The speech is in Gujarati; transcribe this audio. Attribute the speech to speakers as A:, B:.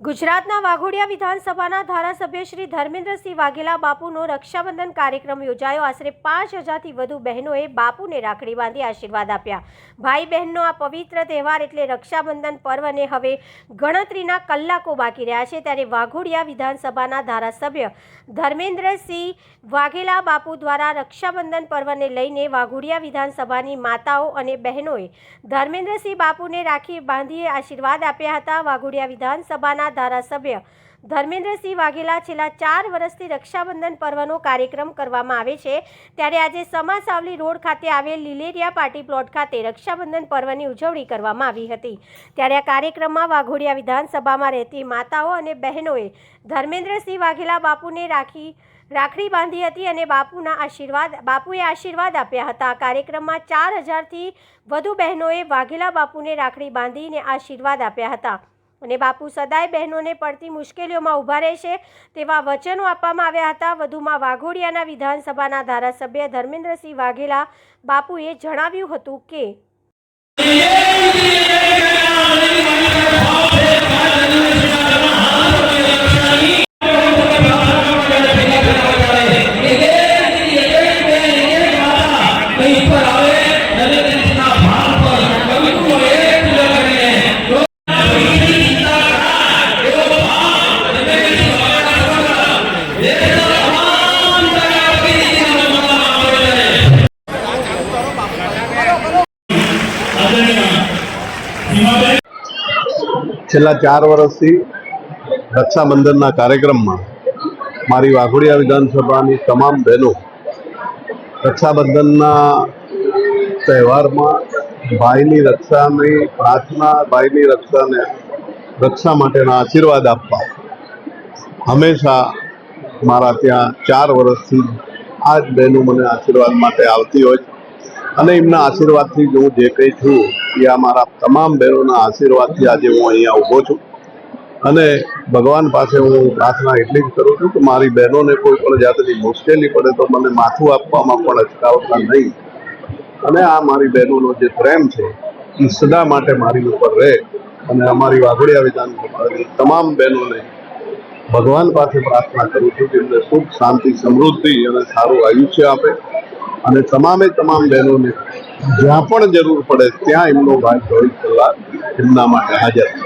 A: ગુજરાતના વાઘોડિયા વિધાનસભાના ધારાસભ્ય શ્રી ધર્મેન્દ્રસિંહ વાઘેલા બાપુનો રક્ષાબંધન કાર્યક્રમ યોજાયો। આશરે 5000થી વધુ બહેનોએ બાપુને રાખડી બાંધી આશીર્વાદ આપ્યા। ભાઈ બહેનનો આ પવિત્ર તહેવાર એટલે રક્ષાબંધન પર્વને હવે ગણતરીના કલાકો બાકી રહ્યા છે, ત્યારે વાઘોડિયા વિધાનસભાના ધારાસભ્ય ધર્મેન્દ્રસિંહ વાઘેલા બાપુ દ્વારા રક્ષાબંધન પર્વને લઈને વાઘોડિયા વિધાનસભાની માતાઓ અને બહેનોએ ધર્મેન્દ્રસિંહ બાપુને રાખડી બાંધી આશીર્વાદ આપ્યા હતા। વાઘોડિયા વિધાનસભાના ધારાસભ્ય ધર્મેન્દ્રસિંહ વાઘેલા છેલ્લા 4 વર્ષથી રક્ષાબંધન પર્વનો કાર્યક્રમ કરવામાં આવે છે, ત્યારે આજે સમાસાવલી રોડ ખાતે આવેલ લીલેરિયા પાર્ટી પ્લોટ ખાતે રક્ષાબંધન પર્વની ઉજવણી કરવામાં આવી હતી। ત્યારે આ કાર્યક્રમમાં વાઘોડિયા વિધાનસભામાં રહેતી માતાઓ અને બહેનોએ ધર્મેન્દ્રસિંહ વાઘેલા બાપુને રાખડી બાંધી હતી અને બાપુએ આશીર્વાદ આપ્યા હતા। આ કાર્યક્રમમાં 4000થી વધુ બહેનોએ વાઘેલા બાપુને રાખડી બાંધીને આશીર્વાદ આપ્યા હતા અને બાપુ સદાય બહેનોને પડતી મુશ્કેલીઓમાં ઊભા રહેશે તેવા વચનો આપવામાં આવ્યા હતા। વધુમાં વાઘોડિયાના વિધાનસભાના ધારાસભ્ય ધર્મેન્દ્રસિંહ વાઘેલા બાપુએ જણાવ્યું હતું કે
B: છેલ્લા 4 વર્ષથી રક્ષાબંધનના કાર્યક્રમમાં મારી વાઘોડિયા વિધાનસભાની તમામ બહેનો રક્ષાબંધનના તહેવારમાં ભાઈની રક્ષાની પ્રાર્થના, ભાઈની રક્ષા માટેના આશીર્વાદ આપવા હંમેશા મારા ત્યાં 4 વર્ષથી આ જ બહેનો મને આશીર્વાદ માટે આવતી હોય અને એમના આશીર્વાદથી હું જે કંઈ છું એ આ મારા તમામ બહેનોના આશીર્વાદથી આજે હું અહીંયા ઊભો છું અને ભગવાન પાસે હું પ્રાર્થના એટલી જ કરું છું કે મારી બહેનોને કોઈ પણ જાતની મુશ્કેલી પડે તો મને માથું આપવામાં પણ અચકાવતા નહીં અને આ મારી બહેનોનો જે પ્રેમ છે એ સદા માટે મારી ઉપર રહે અને અમારી વાઘોડિયા વિધાનસભાની તમામ બહેનોને ભગવાન પાસે પ્રાર્થના કરું છું કે એમને સુખ, શાંતિ, સમૃદ્ધિ અને સારું આયુષ્ય આપે અને તમામ બહેનોને જ્યાં પણ જરૂર પડે ત્યાં એમનો ભાઈ 24 કલાક એમના માટે હાજર છે।